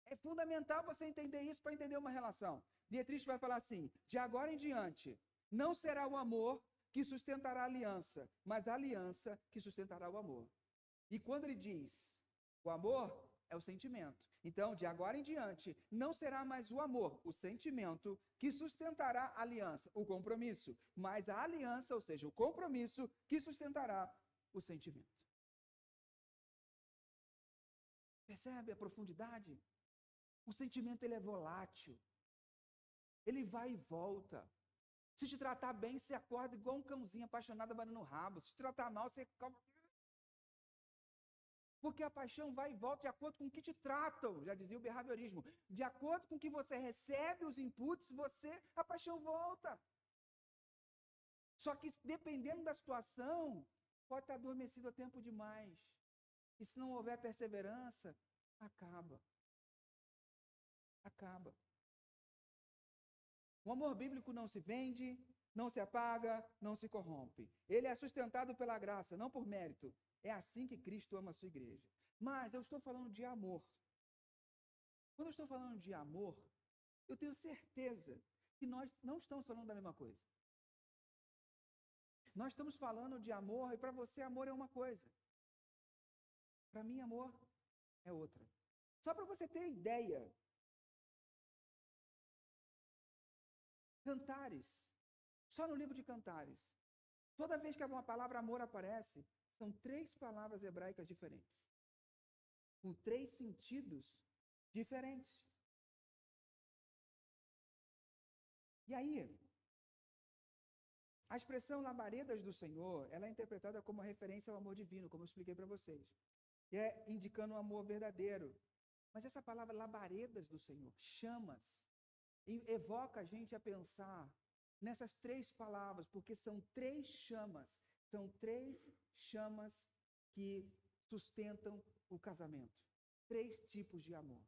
é fundamental você entender isso para entender uma relação. Dietrich vai falar assim, de agora em diante, não será o amor que sustentará a aliança, mas a aliança que sustentará o amor. E quando ele diz, o amor é o sentimento. Então, de agora em diante, não será mais o amor, o sentimento, que sustentará a aliança, o compromisso, mas a aliança, ou seja, o compromisso, que sustentará o sentimento. Percebe a profundidade? O sentimento ele é volátil. Ele vai e volta. Se te tratar bem, você acorda igual um cãozinho apaixonado abanando o rabo. Se te tratar mal, você... Porque a paixão vai e volta de acordo com o que te tratam, já dizia o behaviorismo. De acordo com o que você recebe os inputs, a paixão volta. Só que dependendo da situação, pode estar adormecido a tempo demais. E se não houver perseverança, acaba. Acaba. O amor bíblico não se vende, não se apaga, não se corrompe. Ele é sustentado pela graça, não por mérito. É assim que Cristo ama a sua igreja. Mas eu estou falando de amor. Quando eu estou falando de amor, eu tenho certeza que nós não estamos falando da mesma coisa. Nós estamos falando de amor, e para você amor é uma coisa. Para mim amor é outra. Só para você ter ideia. Cantares. Só no livro de Cantares. Toda vez que uma palavra amor aparece, são 3 palavras hebraicas diferentes. Com 3 sentidos diferentes. E aí, a expressão labaredas do Senhor, ela é interpretada como uma referência ao amor divino, como eu expliquei para vocês. E é indicando um amor verdadeiro. Mas essa palavra labaredas do Senhor, chamas, evoca a gente a pensar nessas 3 palavras, porque são 3 chamas. São 3 chamas que sustentam o casamento. 3 tipos de amor.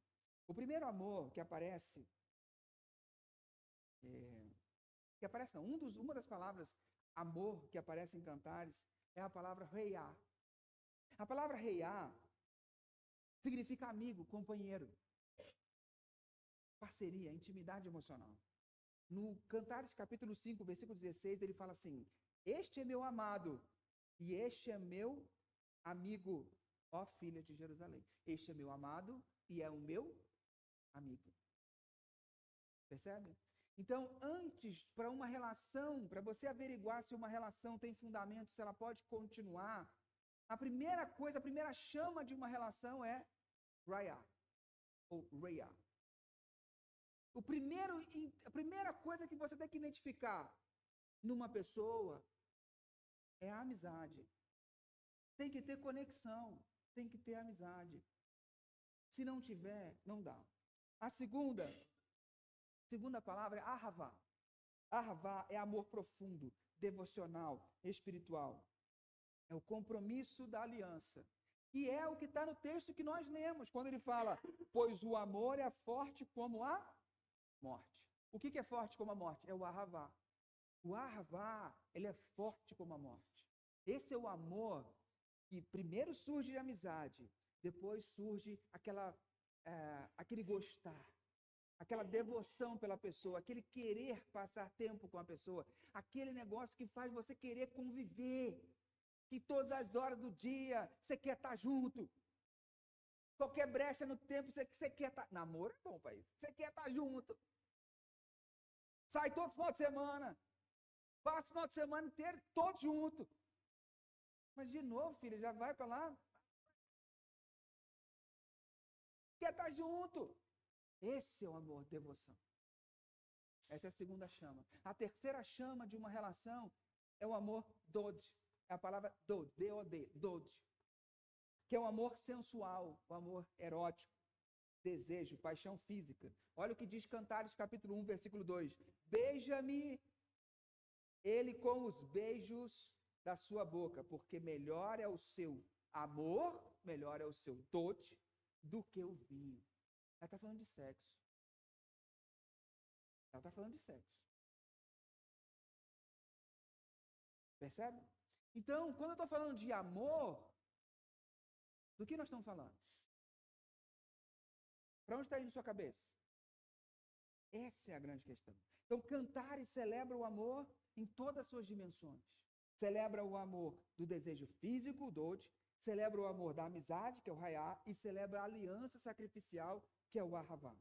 O primeiro amor que aparece, não, uma das palavras amor que aparece em Cantares é a palavra reiá. A palavra reiá significa amigo, companheiro, parceria, intimidade emocional. No Cantares capítulo 5, versículo 16, ele fala assim, este é meu amado e este é meu amigo, ó filha de Jerusalém. Este é meu amado e é o meu amigo. Percebe? Então, antes, para uma relação, para você averiguar se uma relação tem fundamento, se ela pode continuar, a primeira coisa, a primeira chama de uma relação é raya, ou reia. A primeira coisa que você tem que identificar numa pessoa é a amizade. Tem que ter conexão, tem que ter amizade. Se não tiver, não dá. A segunda palavra é ahavá. Ahavá é amor profundo, devocional, espiritual. É o compromisso da aliança. E é o que está no texto que nós lemos, quando ele fala, pois o amor é forte como a morte. O que é forte como a morte? É o ahavá. O Ahavá, ele é forte como a morte. Esse é o amor que primeiro surge de amizade, depois surge aquele gostar, aquela devoção pela pessoa, aquele querer passar tempo com a pessoa, aquele negócio que faz você querer conviver, que todas as horas do dia você quer estar junto. Qualquer brecha no tempo, você quer estar... Namoro é bom, pai. Você quer estar junto. Sai todo final de semana. Passa o final de semana inteiro, todos juntos. Mas de novo, filho, já vai para lá. Quer estar junto. Esse é o amor, devoção. Essa é a segunda chama. A terceira chama de uma relação é o amor dod. É a palavra dod, D-O-D, dod. Que é o amor sensual, o amor erótico, desejo, paixão física. Olha o que diz Cantares, capítulo 1, versículo 2. Beija-me ele com os beijos da sua boca, porque melhor é o seu amor, melhor é o seu dote, do que o vinho. Ela está falando de sexo. Ela está falando de sexo. Percebe? Então, quando eu estou falando de amor, do que nós estamos falando? Para onde está indo sua cabeça? Essa é a grande questão. Então, Cantares celebra o amor em todas as suas dimensões. Celebra o amor do desejo físico, o dod, celebra o amor da amizade, que é o raiá, e celebra a aliança sacrificial, que é o ahavá.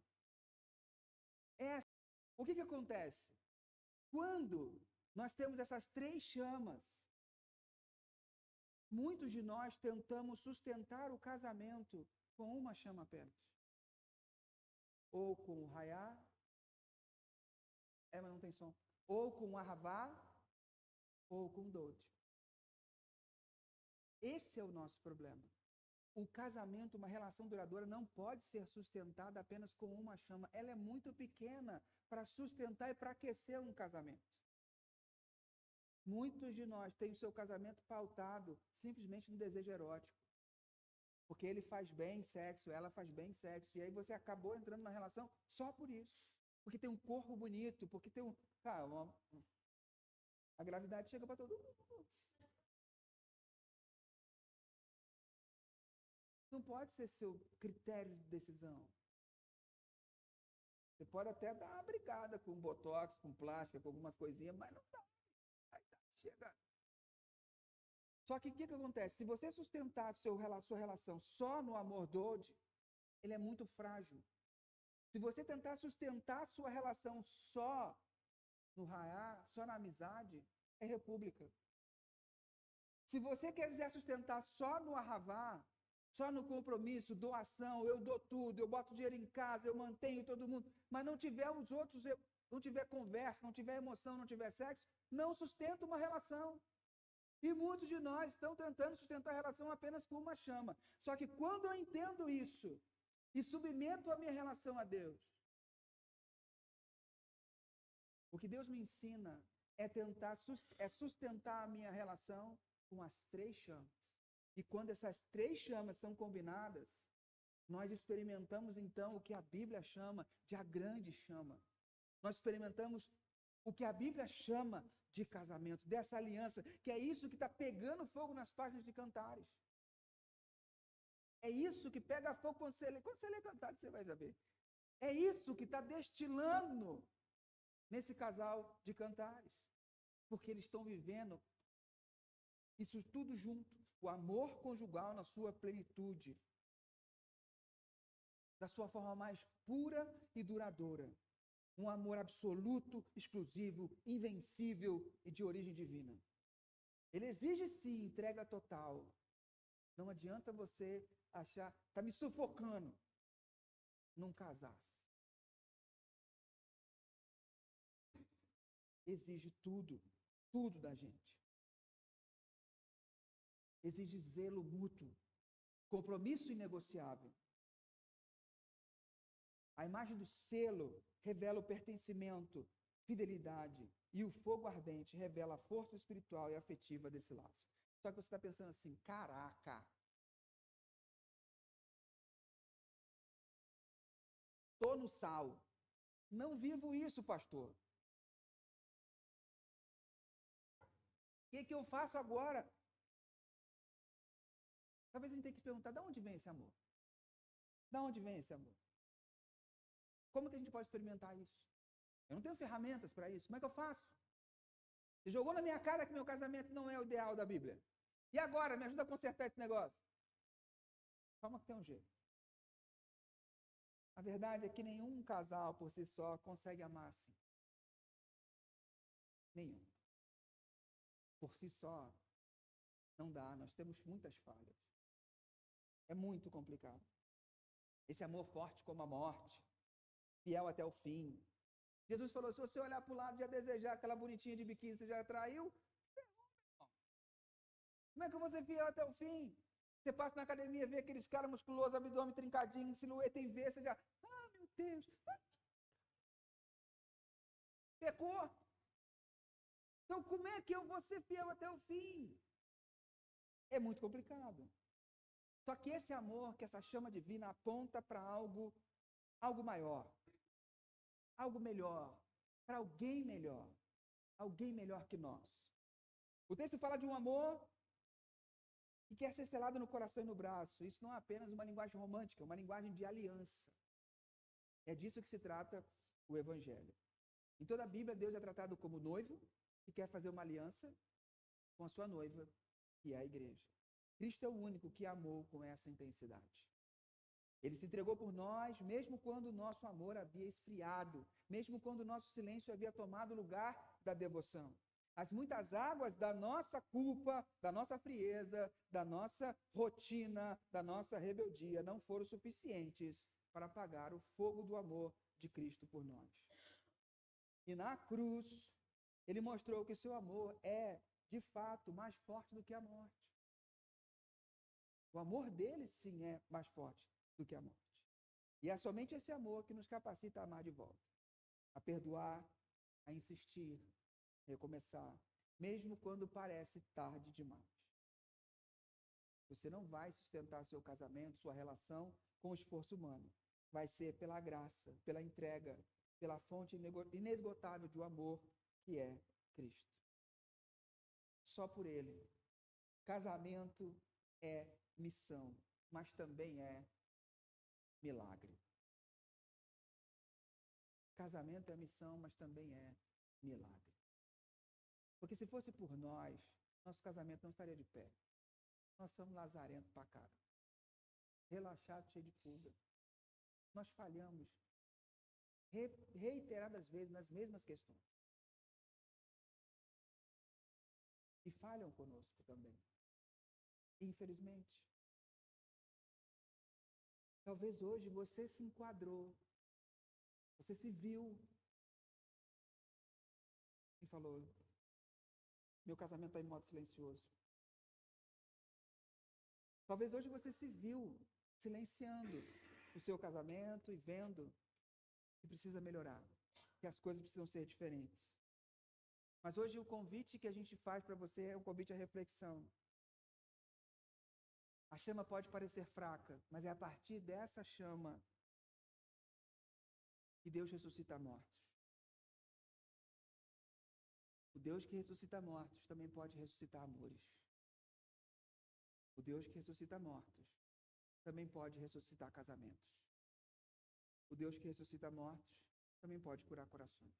O que acontece? Quando nós temos essas três chamas, muitos de nós tentamos sustentar o casamento com uma chama apenas. Ou com o raiá, mas não tem som. Ou com o ahavá, ou com o dod. Esse é o nosso problema. O casamento, uma relação duradoura, não pode ser sustentada apenas com uma chama. Ela é muito pequena para sustentar e para aquecer um casamento. Muitos de nós têm o seu casamento pautado simplesmente no desejo erótico. Porque ele faz bem sexo, ela faz bem sexo. E aí você acabou entrando na relação só por isso. Porque tem um corpo bonito, porque tem um... a gravidade chega para todo mundo. Não pode ser seu critério de decisão. Você pode até dar uma brigada com botox, com plástica, com algumas coisinhas, mas não dá. Aí tá, chega. Só que o que acontece? Se você sustentar sua relação só no amor dod, ele é muito frágil. Se você tentar sustentar sua relação só no raiá, só na amizade, é república. Se você quiser sustentar só no ahavá, só no compromisso, doação, eu dou tudo, eu boto dinheiro em casa, eu mantenho todo mundo, mas não tiver os outros, não tiver conversa, não tiver emoção, não tiver sexo, não sustenta uma relação. E muitos de nós estão tentando sustentar a relação apenas com uma chama. Só que quando eu entendo isso e submeto a minha relação a Deus, o que Deus me ensina é sustentar a minha relação com as três chamas. E quando essas três chamas são combinadas, nós experimentamos então o que a Bíblia chama de a grande chama. Nós experimentamos o que a Bíblia chama de casamento, dessa aliança, que é isso que está pegando fogo nas páginas de Cantares. É isso que pega fogo quando você lê Cantares, você vai ver. É isso que está destilando nesse casal de Cantares. Porque eles estão vivendo isso tudo junto. O amor conjugal na sua plenitude. Da sua forma mais pura e duradoura. Um amor absoluto, exclusivo, invencível e de origem divina. Ele exige sim entrega total. Não adianta você achar, está me sufocando. Não casasse. Exige tudo, tudo da gente. Exige zelo mútuo, compromisso inegociável. A imagem do selo revela o pertencimento, fidelidade, e o fogo ardente revela a força espiritual e afetiva desse laço. Só que você está pensando assim, caraca, estou no sal, não vivo isso, pastor. que eu faço agora? Talvez a gente tenha que se perguntar, de onde vem esse amor? De onde vem esse amor? Como que a gente pode experimentar isso? Eu não tenho ferramentas para isso. Como é que eu faço? Você jogou na minha cara que meu casamento não é o ideal da Bíblia. E agora? Me ajuda a consertar esse negócio. Calma que tem um jeito. A verdade é que nenhum casal por si só consegue amar assim. Nenhum. Por si só, não dá. Nós temos muitas falhas. É muito complicado. Esse amor forte como a morte, fiel até o fim. Jesus falou, se você olhar para o lado e já desejar aquela bonitinha de biquíni, você já traiu? Como é que eu vou ser fiel até o fim? Você passa na academia, vê aqueles caras musculosos, abdômen trincadinho, silhueta em V, você já... Ah, meu Deus! Pecou! Então, como é que eu vou ser fiel até o fim? É muito complicado. Só que esse amor, que essa chama divina aponta para algo maior, algo melhor, para alguém melhor que nós. O texto fala de um amor que quer ser selado no coração e no braço. Isso não é apenas uma linguagem romântica, é uma linguagem de aliança. É disso que se trata o Evangelho. Em toda a Bíblia, Deus é tratado como noivo que quer fazer uma aliança com a sua noiva, que é a igreja. Cristo é o único que amou com essa intensidade. Ele se entregou por nós, mesmo quando o nosso amor havia esfriado, mesmo quando o nosso silêncio havia tomado lugar da devoção. As muitas águas da nossa culpa, da nossa frieza, da nossa rotina, da nossa rebeldia não foram suficientes para apagar o fogo do amor de Cristo por nós. E na cruz, ele mostrou que seu amor é, de fato, mais forte do que a morte. O amor dele, sim, é mais forte do que a morte. E é somente esse amor que nos capacita a amar de volta, a perdoar, a insistir, a recomeçar, mesmo quando parece tarde demais. Você não vai sustentar seu casamento, sua relação com o esforço humano. Vai ser pela graça, pela entrega, pela fonte inesgotável de um amor que é Cristo. Só por ele. Casamento é missão, mas também é milagre. Casamento é missão, mas também é milagre. Porque se fosse por nós, nosso casamento não estaria de pé. Nós somos lazarentos pra cara. Relaxados, cheio de pulga. Nós falhamos reiteradas vezes nas mesmas questões. E falham conosco também. Infelizmente. Talvez hoje você se enquadrou, você se viu e falou, meu casamento está em modo silencioso. Talvez hoje você se viu silenciando o seu casamento e vendo que precisa melhorar, que as coisas precisam ser diferentes. Mas hoje o convite que a gente faz para você é um convite à reflexão. A chama pode parecer fraca, mas é a partir dessa chama que Deus ressuscita mortos. O Deus que ressuscita mortos também pode ressuscitar amores. O Deus que ressuscita mortos também pode ressuscitar casamentos. O Deus que ressuscita mortos também pode curar corações.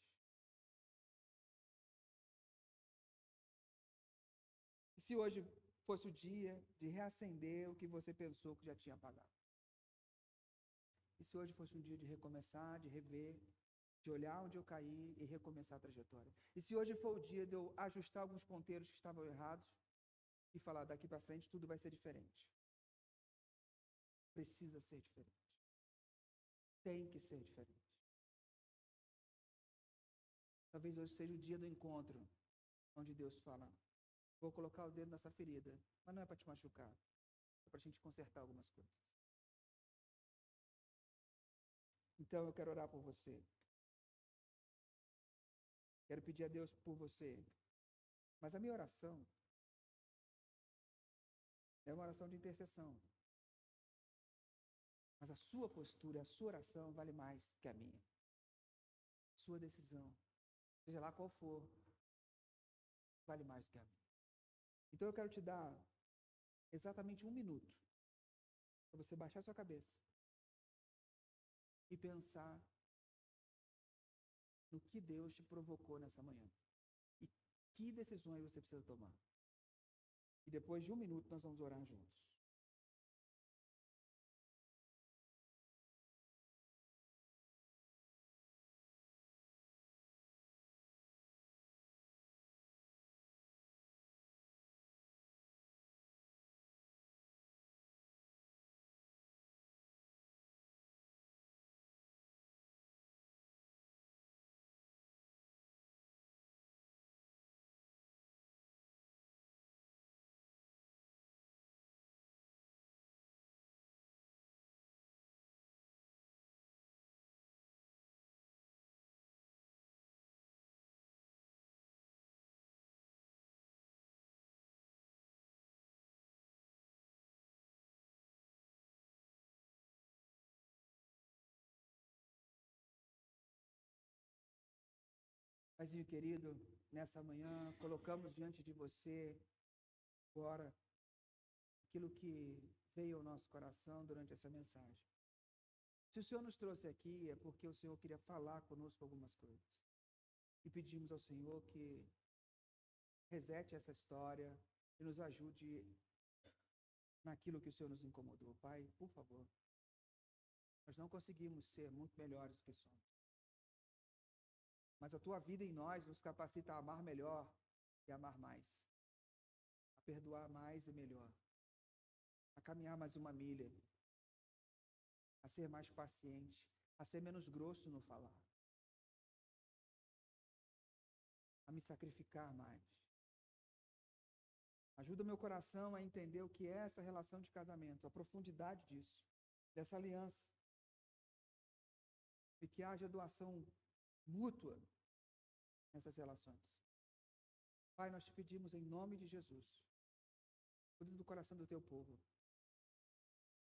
E se hoje fosse o dia de reacender o que você pensou que já tinha apagado? E se hoje fosse um dia de recomeçar, de rever, de olhar onde eu caí e recomeçar a trajetória? E se hoje for o dia de eu ajustar alguns ponteiros que estavam errados e falar, daqui para frente tudo vai ser diferente? Precisa ser diferente. Tem que ser diferente. Talvez hoje seja o dia do encontro, onde Deus fala, vou colocar o dedo nessa ferida, mas não é para te machucar, é para a gente consertar algumas coisas. Então eu quero orar por você. Quero pedir a Deus por você. Mas a minha oração é uma oração de intercessão. Mas a sua postura, a sua oração vale mais que a minha. Sua decisão, seja lá qual for, vale mais que a minha. Então eu quero te dar exatamente 1 minuto para você baixar sua cabeça e pensar no que Deus te provocou nessa manhã e que decisões você precisa tomar. E depois de 1 minuto nós vamos orar juntos. Paizinho querido, nessa manhã colocamos diante de você agora aquilo que veio ao nosso coração durante essa mensagem. Se o Senhor nos trouxe aqui é porque o Senhor queria falar conosco algumas coisas. E pedimos ao Senhor que resete essa história e nos ajude naquilo que o Senhor nos incomodou. Pai, por favor, nós não conseguimos ser muito melhores do que somos. Mas a Tua vida em nós nos capacita a amar melhor e amar mais. A perdoar mais e melhor. A caminhar mais uma milha. A ser mais paciente. A ser menos grosso no falar. A me sacrificar mais. Ajuda o meu coração a entender o que é essa relação de casamento, a profundidade disso, dessa aliança. E que haja doação mútua nessas relações. Pai, nós te pedimos em nome de Jesus, cuida do coração do teu povo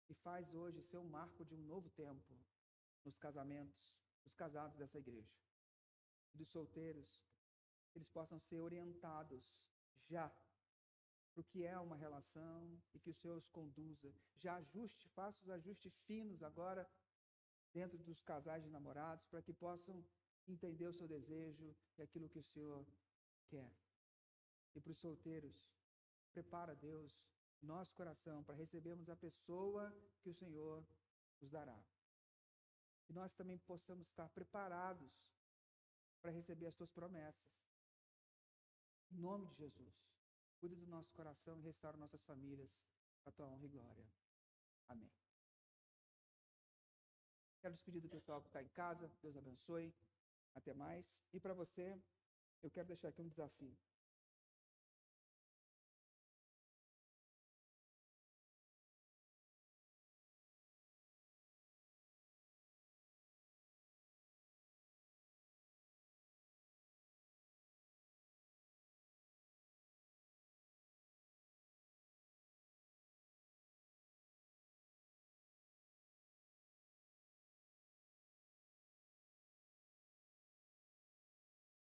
e faz hoje ser um marco de um novo tempo nos casamentos, dos casados dessa igreja. E dos solteiros, eles possam ser orientados já para o que é uma relação e que o Senhor os conduza. Já ajuste, faça os ajustes finos agora dentro dos casais de namorados para que possam entender o seu desejo e aquilo que o Senhor quer. E para os solteiros, prepara, Deus, nosso coração para recebermos a pessoa que o Senhor nos dará. E nós também possamos estar preparados para receber as tuas promessas. Em nome de Jesus, cuida do nosso coração e restaura nossas famílias para a tua honra e glória. Amém. Quero despedir do pessoal que está em casa. Deus abençoe. Até mais. E para você, eu quero deixar aqui um desafio.